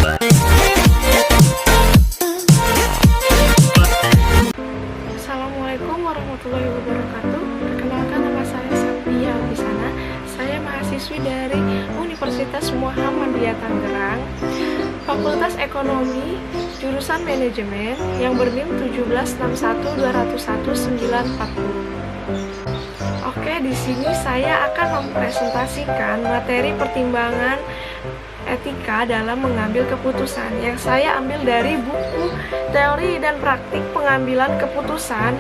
Assalamualaikum warahmatullahi wabarakatuh. Perkenalkan, nama saya Septia Wisana. Saya mahasiswi dari Universitas Muhammadiyah Tangerang, Fakultas Ekonomi, jurusan Manajemen yang berNIM 17612011940. Oke, di sini saya akan mempresentasikan materi pertimbangan etika dalam mengambil keputusan yang saya ambil dari buku Teori dan Praktik Pengambilan Keputusan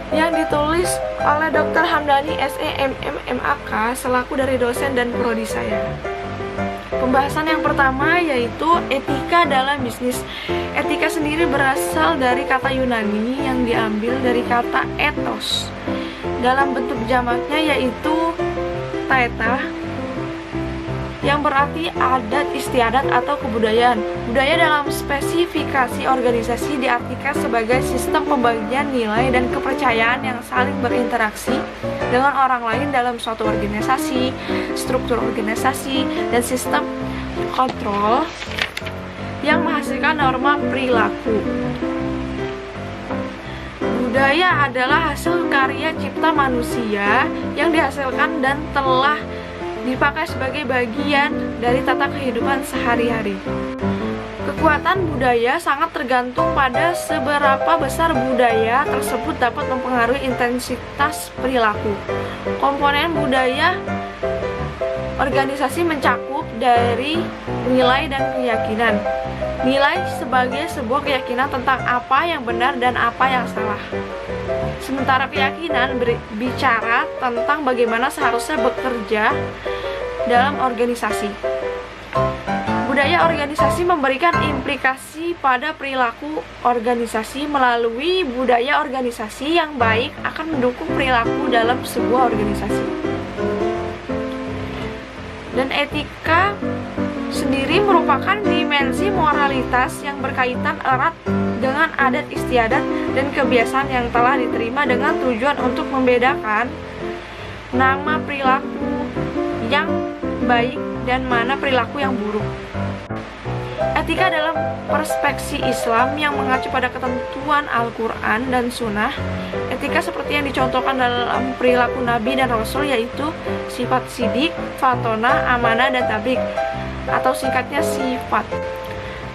yang ditulis oleh Dr. Hamdani SEMM MAK selaku dari dosen dan prodi saya. Pembahasan yang pertama yaitu etika dalam bisnis. Etika sendiri berasal dari kata Yunani yang diambil dari kata ethos. Dalam bentuk jamaknya yaitu taeta, yang berarti adat istiadat atau kebudayaan. Budaya dalam spesifikasi organisasi diartikan sebagai sistem pembagian nilai dan kepercayaan yang saling berinteraksi dengan orang lain dalam suatu organisasi, struktur organisasi, dan sistem kontrol yang menghasilkan norma perilaku. Budaya adalah hasil karya cipta manusia yang dihasilkan dan telah dipakai sebagai bagian dari tata kehidupan sehari-hari. Kekuatan budaya sangat tergantung pada seberapa besar budaya tersebut dapat mempengaruhi intensitas perilaku. Komponen budaya organisasi mencakup dari nilai dan keyakinan. Nilai sebagai sebuah keyakinan tentang apa yang benar dan apa yang salah. Sementara keyakinan berbicara tentang bagaimana seharusnya bekerja dalam organisasi. Budaya organisasi memberikan implikasi pada perilaku organisasi. Melalui budaya organisasi yang baik akan mendukung perilaku dalam sebuah organisasi. Dan etika sendiri merupakan dimensi moralitas yang berkaitan erat dengan adat istiadat dan kebiasaan yang telah diterima dengan tujuan untuk membedakan nama perilaku yang baik dan mana perilaku yang buruk. Etika dalam perspektif Islam yang mengacu pada ketentuan Al-Quran dan Sunnah. Etika seperti yang dicontohkan dalam perilaku Nabi dan Rasul yaitu sifat sidik, fatona, amanah, dan tablik, atau singkatnya sifat.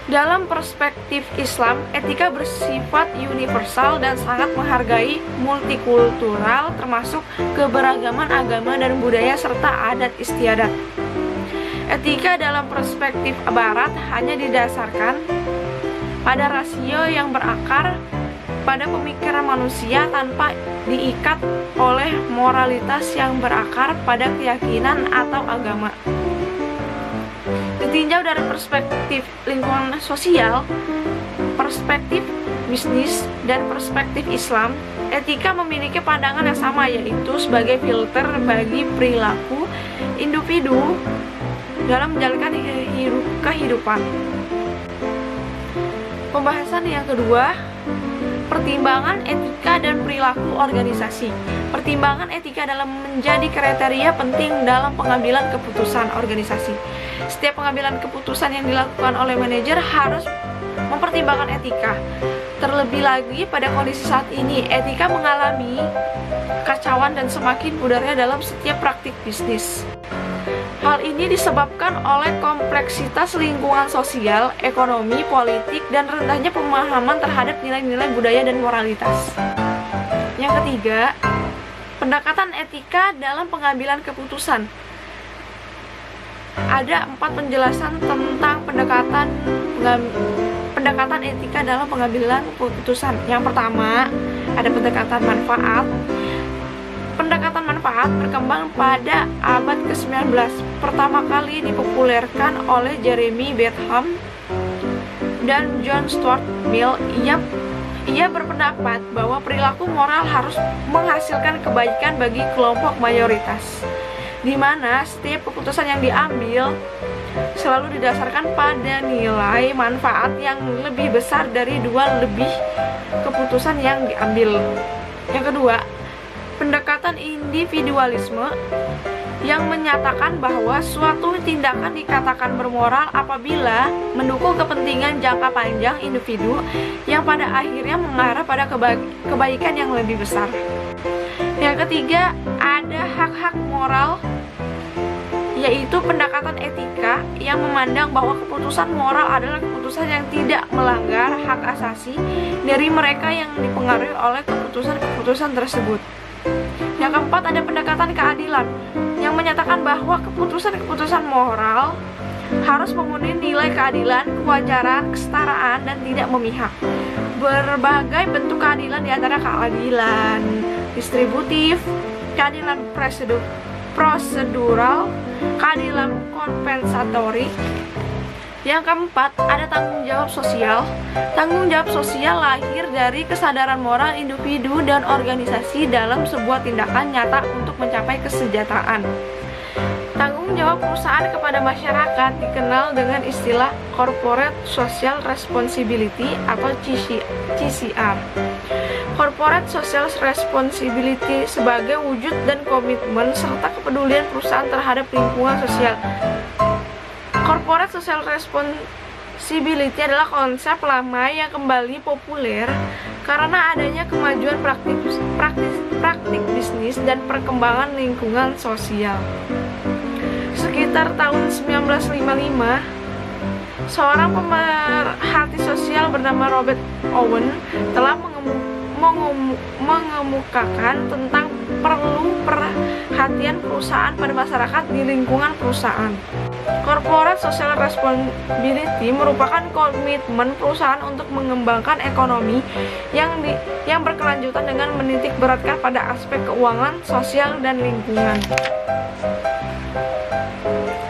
Dalam perspektif Islam, etika bersifat universal dan sangat menghargai multikultural, termasuk keberagaman agama dan budaya serta adat istiadat. Etika dalam perspektif Barat hanya didasarkan pada rasio yang berakar pada pemikiran manusia tanpa diikat oleh moralitas yang berakar pada keyakinan atau agama. Ditinjau dari perspektif lingkungan sosial, perspektif bisnis, dan perspektif Islam, etika memiliki pandangan yang sama, yaitu sebagai filter bagi perilaku individu dalam menjalankan kehidupan. Pembahasan yang kedua, pertimbangan etika dan perilaku organisasi. Pertimbangan etika dalam menjadi kriteria penting dalam pengambilan keputusan organisasi. Setiap pengambilan keputusan yang dilakukan oleh manajer harus mempertimbangkan etika. Terlebih lagi pada kondisi saat ini, etika mengalami kekacauan dan semakin pudarnya dalam setiap praktik bisnis. Hal ini disebabkan oleh kompleksitas lingkungan sosial, ekonomi, politik, dan rendahnya pemahaman terhadap nilai-nilai budaya dan moralitas. Yang ketiga, pendekatan etika dalam pengambilan keputusan. Ada 4 penjelasan tentang pendekatan etika dalam pengambilan keputusan. Yang pertama, ada pendekatan manfaat. Pendekatan manfaat berkembang pada abad ke-19. Pertama kali dipopulerkan oleh Jeremy Bentham dan John Stuart Mill. Ia berpendapat bahwa perilaku moral harus menghasilkan kebaikan bagi kelompok mayoritas, di mana setiap keputusan yang diambil selalu didasarkan pada nilai manfaat yang lebih besar dari dua lebih keputusan yang diambil. Yang kedua, pendekatan individualisme. yang menyatakan bahwa suatu tindakan dikatakan bermoral apabila mendukung kepentingan jangka panjang individu yang pada akhirnya mengarah pada kebaikan yang lebih besar. Yang ketiga, ada hak-hak moral, yaitu pendekatan etika yang memandang bahwa keputusan moral adalah keputusan yang tidak melanggar hak asasi dari mereka yang dipengaruhi oleh keputusan-keputusan tersebut. Yang keempat, ada pendekatan keadilan yang menyatakan bahwa keputusan-keputusan moral harus memenuhi nilai keadilan, kewajaran, kesetaraan, dan tidak memihak. Berbagai bentuk keadilan diantara keadilan distributif, keadilan prosedural, keadilan kompensatori. Yang keempat, ada tanggung jawab sosial. Tanggung jawab sosial lahir dari kesadaran moral individu dan organisasi dalam sebuah tindakan nyata untuk mencapai kesejahteraan. Tanggung jawab perusahaan kepada masyarakat dikenal dengan istilah Corporate Social Responsibility atau CSR. Corporate Social Responsibility sebagai wujud dan komitmen serta kepedulian perusahaan terhadap lingkungan sosial. Corporate Social Responsibility adalah konsep lama yang kembali populer karena adanya kemajuan praktik bisnis dan perkembangan lingkungan sosial. Sekitar tahun 1955, seorang pemerhati sosial bernama Robert Owen telah mengemukakan tentang perlu perhatian perusahaan pada masyarakat di lingkungan perusahaan. Corporate Social Responsibility merupakan komitmen perusahaan untuk mengembangkan ekonomi yang berkelanjutan dengan menitik beratkan pada aspek keuangan, sosial, dan lingkungan.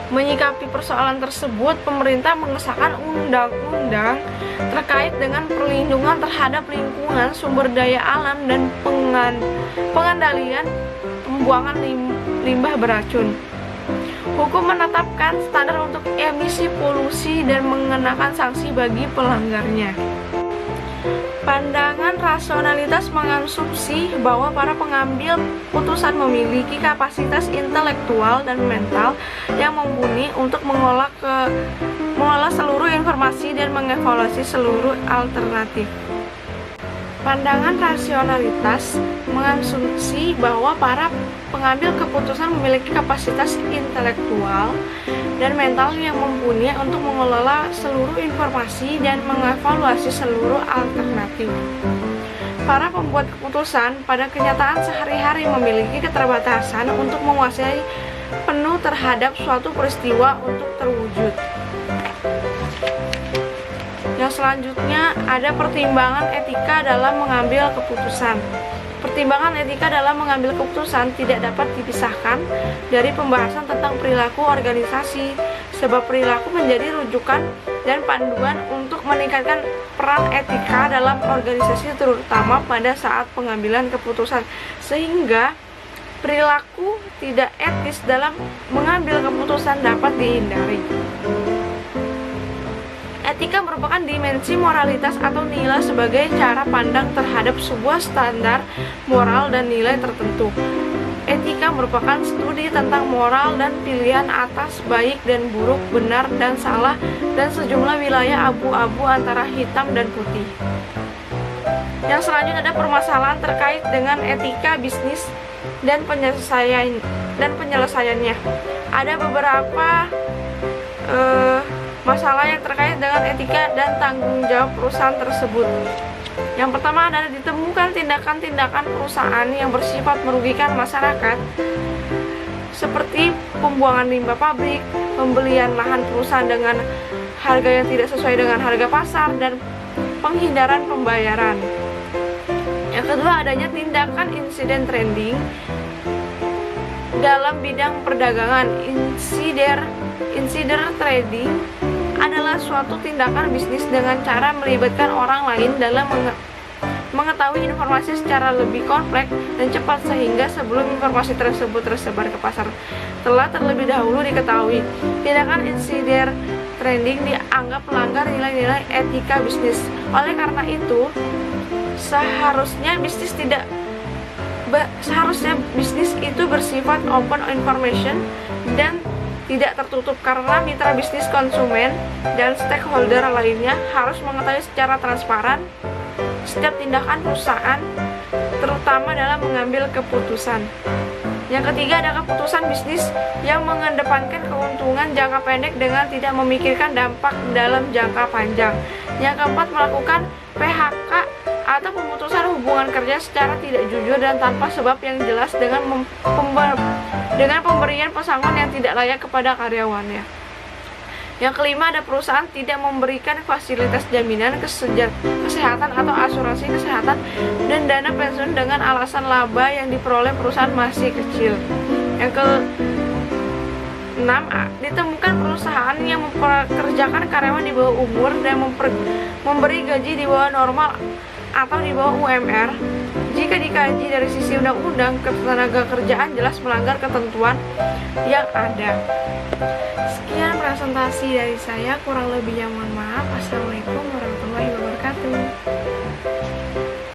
Menyikapi persoalan tersebut, pemerintah mengesahkan undang-undang terkait dengan perlindungan terhadap lingkungan, sumber daya alam, dan pengendalian pembuangan limbah beracun. Hukum menetapkan standar untuk emisi polusi dan mengenakan sanksi bagi pelanggarnya. Pandangan rasionalitas mengasumsi bahwa para pengambil putusan memiliki kapasitas intelektual dan mental yang mumpuni untuk mengolah seluruh informasi dan mengevaluasi seluruh alternatif. Pandangan rasionalitas mengasumsi bahwa para pengambil keputusan memiliki kapasitas intelektual dan mental yang mumpuni untuk mengelola seluruh informasi dan mengevaluasi seluruh alternatif. Para pembuat keputusan pada kenyataan sehari-hari memiliki keterbatasan untuk menguasai penuh terhadap suatu peristiwa untuk terwujud. Yang selanjutnya, ada pertimbangan etika dalam mengambil keputusan. Pertimbangan etika dalam mengambil keputusan tidak dapat dipisahkan dari pembahasan tentang perilaku organisasi, sebab perilaku menjadi rujukan dan panduan untuk meningkatkan peran etika dalam organisasi, terutama pada saat pengambilan keputusan, sehingga perilaku tidak etis dalam mengambil keputusan dapat dihindari. Etika merupakan dimensi moralitas atau nilai sebagai cara pandang terhadap sebuah standar moral dan nilai tertentu. Etika merupakan studi tentang moral dan pilihan atas baik dan buruk, benar dan salah, dan sejumlah wilayah abu-abu antara hitam dan putih. Yang selanjutnya ada permasalahan terkait dengan etika bisnis dan penyelesaiannya. Ada beberapa masalah yang terkait dengan etika dan tanggung jawab perusahaan tersebut. Yang pertama adalah ditemukan tindakan-tindakan perusahaan yang bersifat merugikan masyarakat, seperti pembuangan limbah pabrik, pembelian lahan perusahaan dengan harga yang tidak sesuai dengan harga pasar, dan penghindaran pembayaran. Yang kedua, adanya tindakan insiden trading dalam bidang perdagangan. Insider trading adalah suatu tindakan bisnis dengan cara melibatkan orang lain dalam mengetahui informasi secara lebih kompleks dan cepat, sehingga sebelum informasi tersebut tersebar ke pasar telah terlebih dahulu diketahui. Tindakan insider trading dianggap melanggar nilai-nilai etika bisnis. Oleh karena itu, seharusnya bisnis tidak seharusnya bisnis itu bersifat open information dan tidak tertutup, karena mitra bisnis, konsumen, dan stakeholder lainnya harus mengetahui secara transparan setiap tindakan perusahaan, terutama dalam mengambil keputusan. Yang ketiga, ada keputusan bisnis yang mengedepankan keuntungan jangka pendek dengan tidak memikirkan dampak dalam jangka panjang. Yang keempat, melakukan PHK atau pemutusan hubungan kerja secara tidak jujur dan tanpa sebab yang jelas dengan pemberian pesangon yang tidak layak kepada karyawannya. Yang kelima, ada perusahaan tidak memberikan fasilitas jaminan kesehatan atau asuransi kesehatan dan dana pensiun dengan alasan laba yang diperoleh perusahaan masih kecil. Yang ke-6, ditemukan perusahaan yang mempekerjakan karyawan di bawah umur dan memberi gaji di bawah normal atau di bawah UMR. Jika dikaji dari sisi undang-undang ketenaga kerjaan, jelas melanggar ketentuan yang ada. Sekian presentasi dari saya, kurang lebihnya mohon maaf. Assalamualaikum